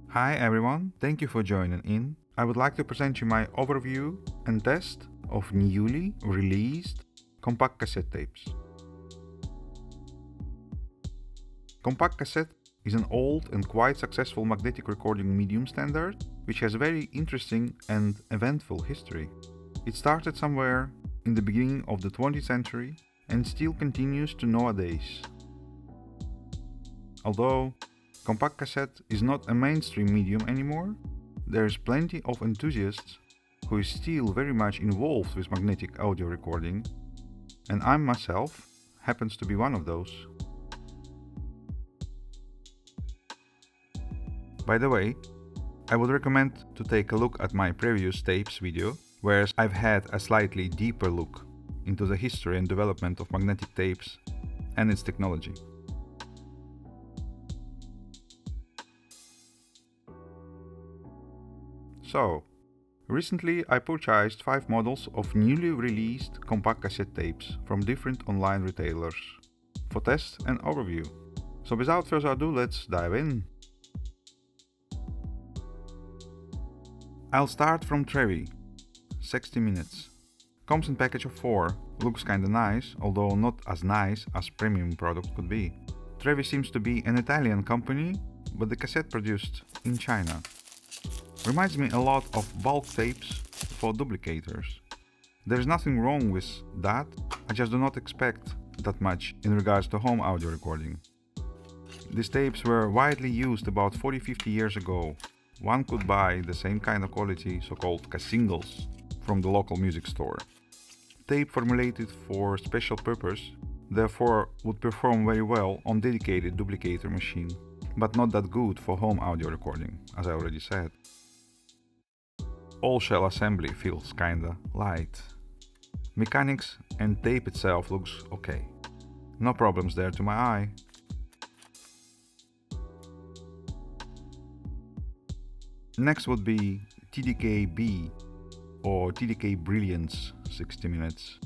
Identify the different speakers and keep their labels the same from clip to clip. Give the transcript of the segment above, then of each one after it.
Speaker 1: Hi everyone, thank you for joining in. I would like to present you my overview and test of newly released compact cassette tapes. Compact cassette is an old and quite successful magnetic recording medium standard, which has a very interesting and eventful history. It started somewhere in the beginning of the 20th century and still continues to nowadays. Although compact cassette is not a mainstream medium anymore, there is plenty of enthusiasts who is still very much involved with magnetic audio recording, and I myself happens to be one of those. By the way, I would recommend to take a look at my previous tapes video, where I've had a slightly deeper look into the history and development of magnetic tapes and its technology. So, recently I purchased 5 models of newly released compact cassette tapes from different online retailers for test and overview. So without further ado, let's dive in. I'll start from Trevi, 60 minutes. Comes in package of 4, looks kinda nice, although not as nice as premium product could be. Trevi seems to be an Italian company, but the cassette produced in China. Reminds me a lot of bulk tapes for duplicators. There's nothing wrong with that, I just do not expect that much in regards to home audio recording. These tapes were widely used about 40-50 years ago. One could buy the same kind of quality, so-called singles, from the local music store. Tape formulated for special purpose, therefore would perform very well on dedicated duplicator machine, but not that good for home audio recording, as I already said. All shell assembly feels kinda light. Mechanics and tape itself looks okay. No problems there to my eye. Next would be TDK B or TDK Brilliance 60 minutes.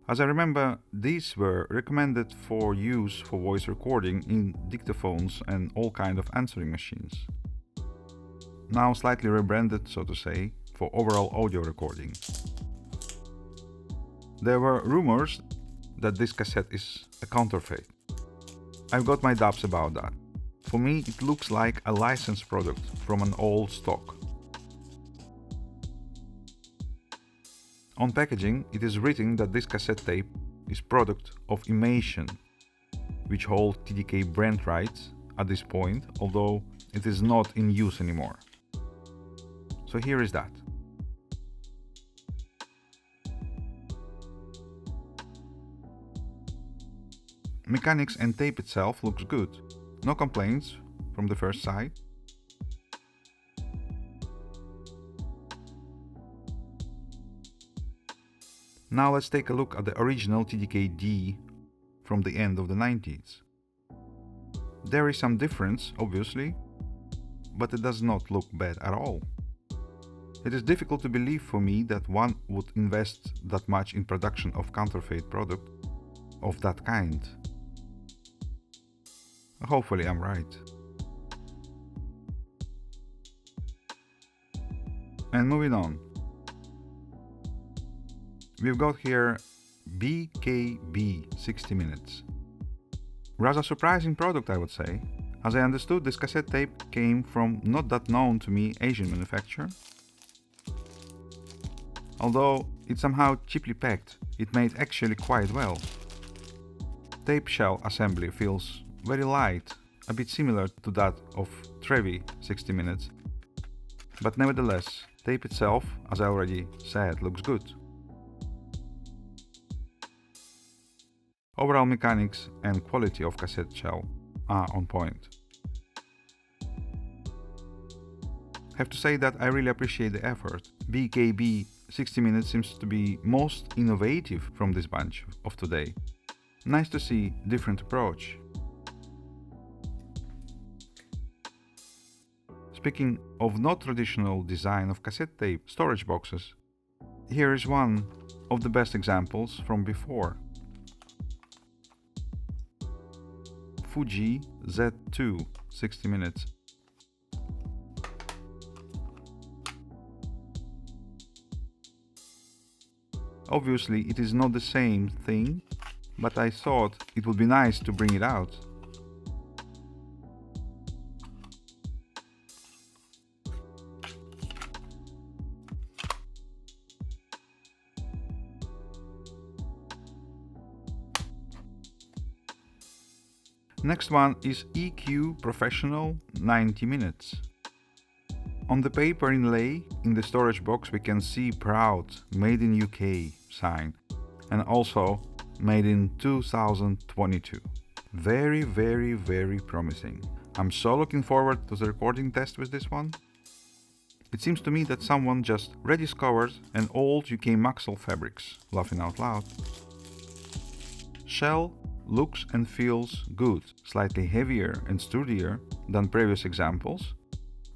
Speaker 1: As I remember, these were recommended for use for voice recording in dictaphones and all kind of answering machines. Now slightly rebranded, so to say, for overall audio recording. There were rumors that this cassette is a counterfeit. I've got my doubts about that. For me, it looks like a licensed product from an old stock. On packaging, it is written that this cassette tape is product of Imation, which hold TDK brand rights at this point, although it is not in use anymore. So here is that. Mechanics and tape itself looks good. No complaints from the first sight. Now let's take a look at the original TDK-D from the end of the 90s. There is some difference, obviously, but it does not look bad at all. It is difficult to believe for me that one would invest that much in production of counterfeit product of that kind. Hopefully I'm right. And moving on. We've got here BKB 60 minutes. Rather surprising product, I would say. As I understood, this cassette tape came from not that known to me Asian manufacturer. Although it's somehow cheaply packed, it made actually quite well. Tape shell assembly feels very light, a bit similar to that of Trevi 60 minutes. But nevertheless, tape itself, as I already said, looks good. Overall mechanics and quality of cassette shell are on point. Have to say that I really appreciate the effort. BKB 60 minutes seems to be most innovative from this bunch of today. Nice to see different approach. Speaking of not traditional design of cassette tape storage boxes, Here is one of the best examples from before. Fuji Z2, 60 minutes. Obviously it is not the same thing, but I thought it would be nice to bring it out. Next one is EQ Professional 90 minutes. On the paper inlay in the storage box we can see proud Made in UK sign and also Made in 2022. Very promising. I'm so looking forward to the recording test with this one. It seems to me that someone just rediscovered an old UK Maxell fabrics, laughing out loud. Shell looks and feels good, slightly heavier and sturdier than previous examples,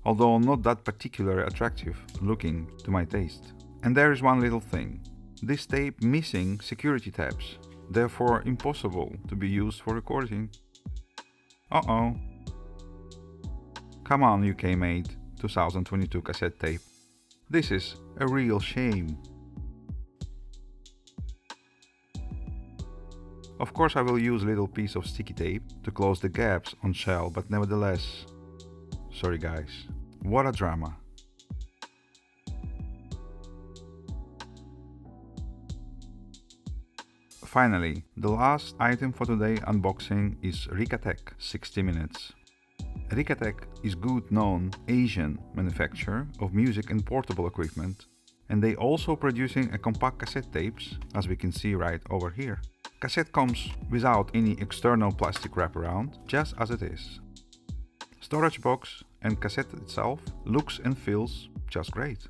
Speaker 1: although not that particularly attractive looking to my taste. And there is one little thing. This tape missing security tabs, therefore impossible to be used for recording. Uh-oh. Come on, UK made 2022 cassette tape. This is a real shame. Of course I will use a little piece of sticky tape to close the gaps on shell, but nevertheless, sorry guys, what a drama. Finally, the last item for today unboxing is Ricatech 60 minutes. Ricatech is good known Asian manufacturer of music and portable equipment, and they also producing a compact cassette tapes, as we can see right over here. Cassette comes without any external plastic wraparound, just as it is. Storage box and cassette itself looks and feels just great.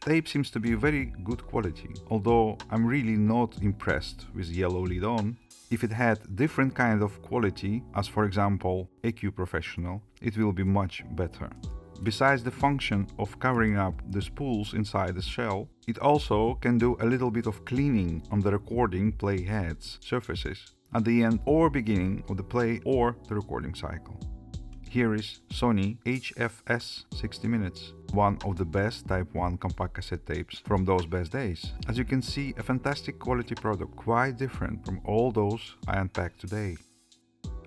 Speaker 1: Tape seems to be very good quality, although I'm really not impressed with yellow lid on. If it had different kind of quality, as for example EQ Professional, it will be much better. Besides the function of covering up the spools inside the shell, it also can do a little bit of cleaning on the recording playhead's surfaces at the end or beginning of the play or the recording cycle. Here is Sony HFS 60 minutes, one of the best Type 1 compact cassette tapes from those best days. As you can see, a fantastic quality product, quite different from all those I unpacked today.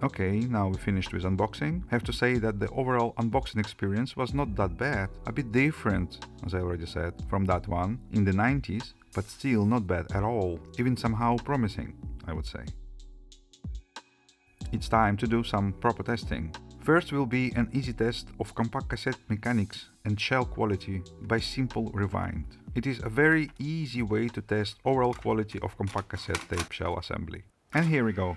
Speaker 1: Okay, now we finished with unboxing. I have to say that the overall unboxing experience was not that bad, a bit different, as I already said, from that one in the 90s, but still not bad at all, even somehow promising, I would say. It's time to do some proper testing. First will be an easy test of compact cassette mechanics and shell quality by Simple Rewind. It is a very easy way to test overall quality of compact cassette tape shell assembly. And here we go.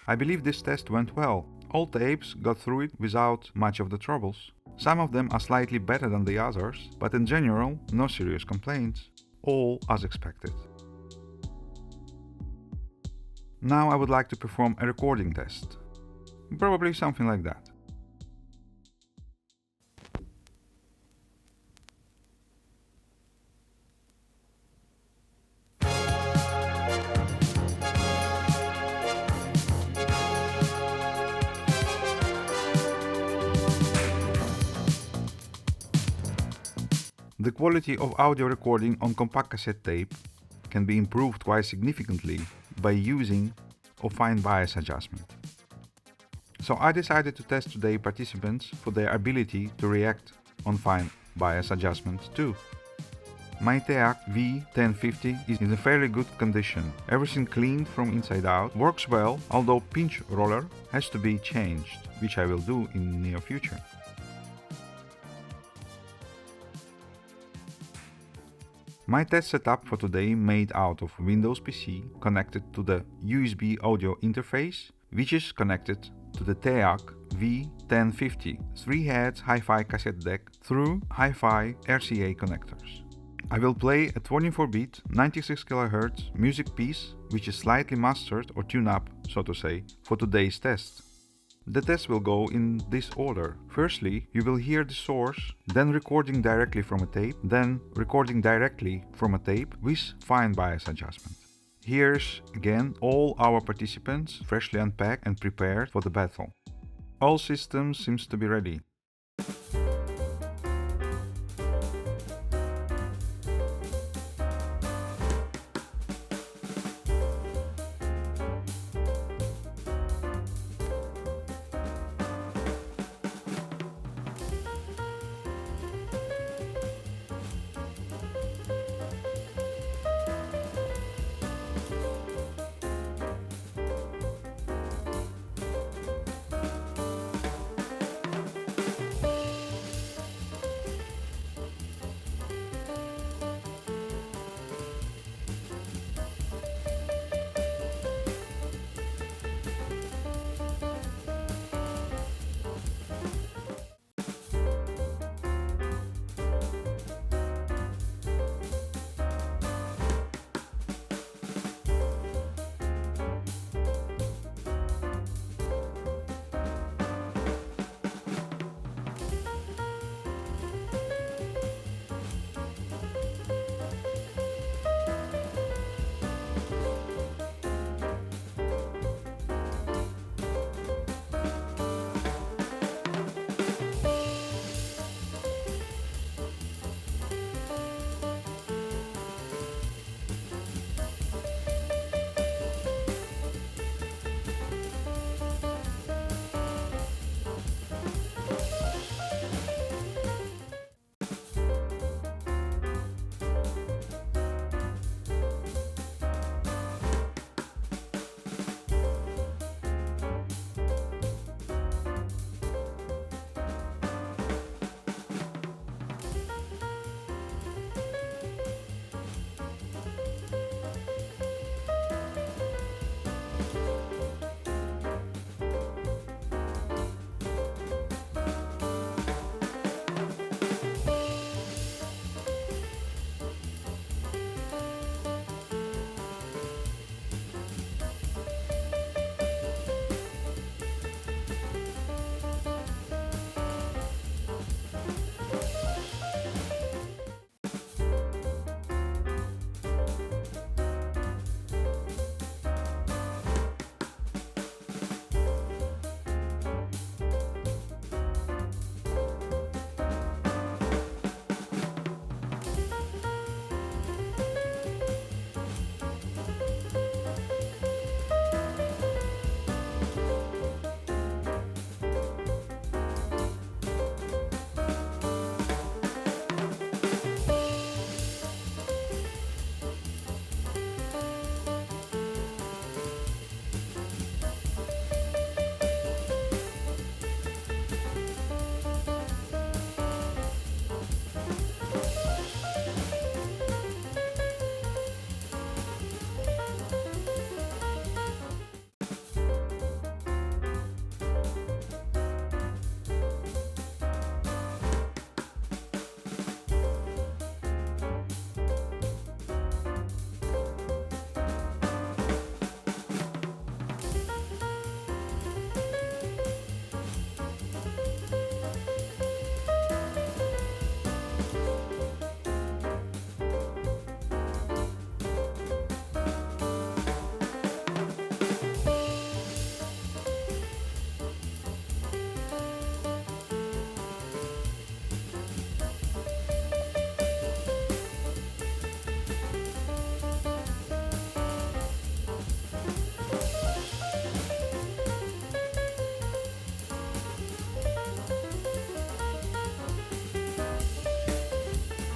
Speaker 1: I believe this test went well. All tapes got through it without much of the troubles. Some of them are slightly better than the others, but in general, no serious complaints. All as expected. Now I would like to perform a recording test. Probably something like that. The quality of audio recording on compact cassette tape can be improved quite significantly by using a fine bias adjustment. So I decided to test today participants for their ability to react on fine bias adjustments too. My Teac V1050 is in a fairly good condition. Everything cleaned from inside out, works well, although pinch roller has to be changed, which I will do in the near future. My test setup for today made out of Windows PC connected to the USB audio interface, which is connected to the Teac V1050 3-heads hi-fi cassette deck through hi-fi RCA connectors. I will play a 24-bit 96 kHz music piece which is slightly mastered or tuned up, so to say, for today's test. The test will go in this order. Firstly, you will hear the source, then recording directly from a tape, then recording directly from a tape with fine bias adjustment. Here's again all our participants freshly unpacked and prepared for the battle. All systems seems to be ready.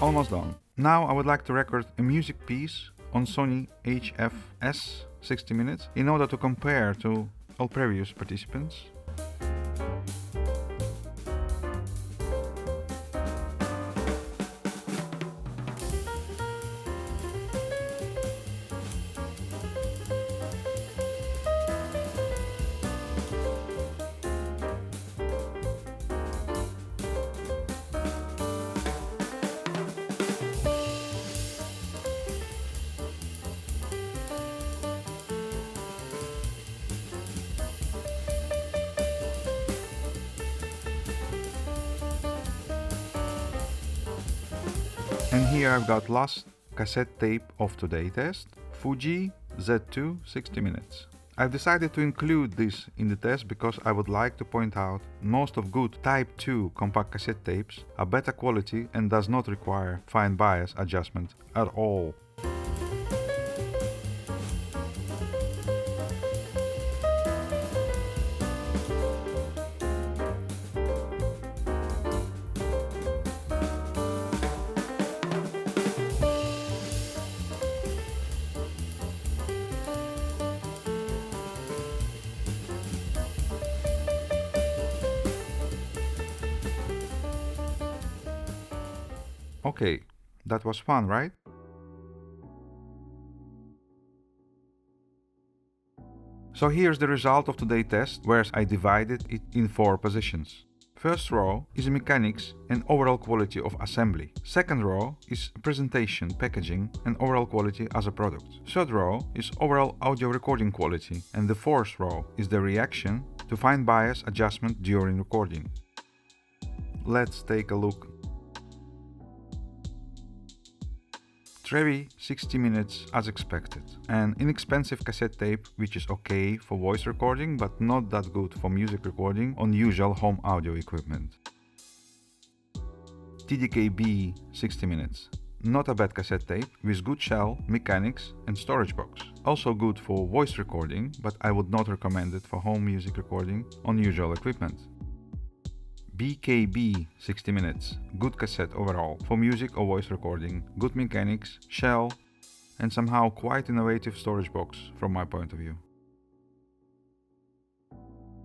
Speaker 1: Almost done. Now I would like to record a music piece on Sony HFS 60 minutes in order to compare to all previous participants. And here I've got last cassette tape of today test, Fuji Z2 60 minutes. I've decided to include this in the test because I would like to point out most of good Type 2 compact cassette tapes are better quality and does not require fine bias adjustment at all. Okay, that was fun, right? So here's the result of today's test, where I divided it in 4 positions. First row is mechanics and overall quality of assembly. Second row is presentation, packaging and overall quality as a product. Third row is overall audio recording quality, and the fourth row is the reaction to fine bias adjustment during recording. Let's take a look. Trevi 60 minutes as expected. An inexpensive cassette tape which is okay for voice recording but not that good for music recording on usual home audio equipment. TDK 60 minutes. Not a bad cassette tape with good shell, mechanics and storage box. Also good for voice recording, but I would not recommend it for home music recording on usual equipment. BKB 60 minutes, good cassette overall, for music or voice recording, good mechanics, shell, and somehow quite innovative storage box from my point of view.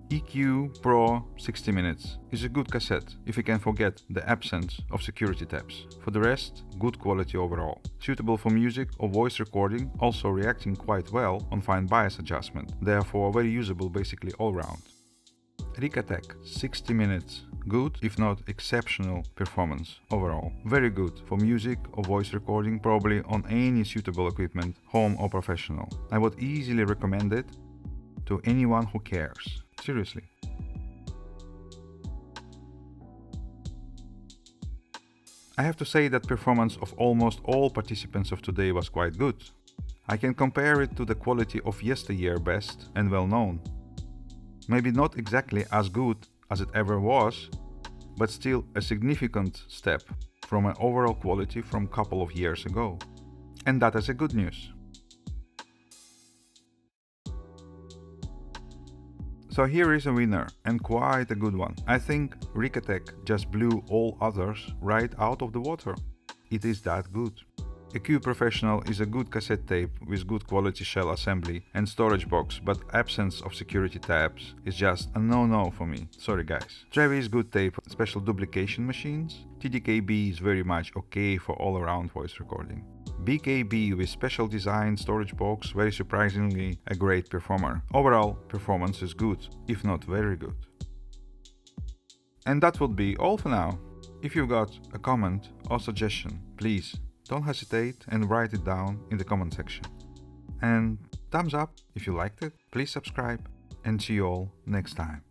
Speaker 1: EQ Pro 60 minutes is a good cassette if you can forget the absence of security tabs. For the rest, good quality overall. Suitable for music or voice recording, also reacting quite well on fine bias adjustment, therefore very usable basically all round. Ricatech 60 minutes, good if not exceptional performance overall. Very good for music or voice recording, probably on any suitable equipment, home or professional. I would easily recommend it to anyone who cares. Seriously. I have to say that performance of almost all participants of today was quite good. I can compare it to the quality of yesteryear best and well known. Maybe not exactly as good as it ever was, but still a significant step from an overall quality from a couple of years ago. And that is a good news. So here is a winner, and quite a good one. I think Ricatech just blew all others right out of the water. It is that good. EQ Professional is a good cassette tape with good quality shell assembly and storage box, but absence of security tabs is just a no-no for me. Sorry guys. Trevi is good tape, special duplication machines. TDK is very much okay for all-around voice recording. BKB with special design storage box, very surprisingly a great performer. Overall performance is good, if not very good. And that would be all for now. If you've got a comment or suggestion, please don't hesitate and write it down in the comment section. And thumbs up if you liked it, please subscribe, and see you all next time.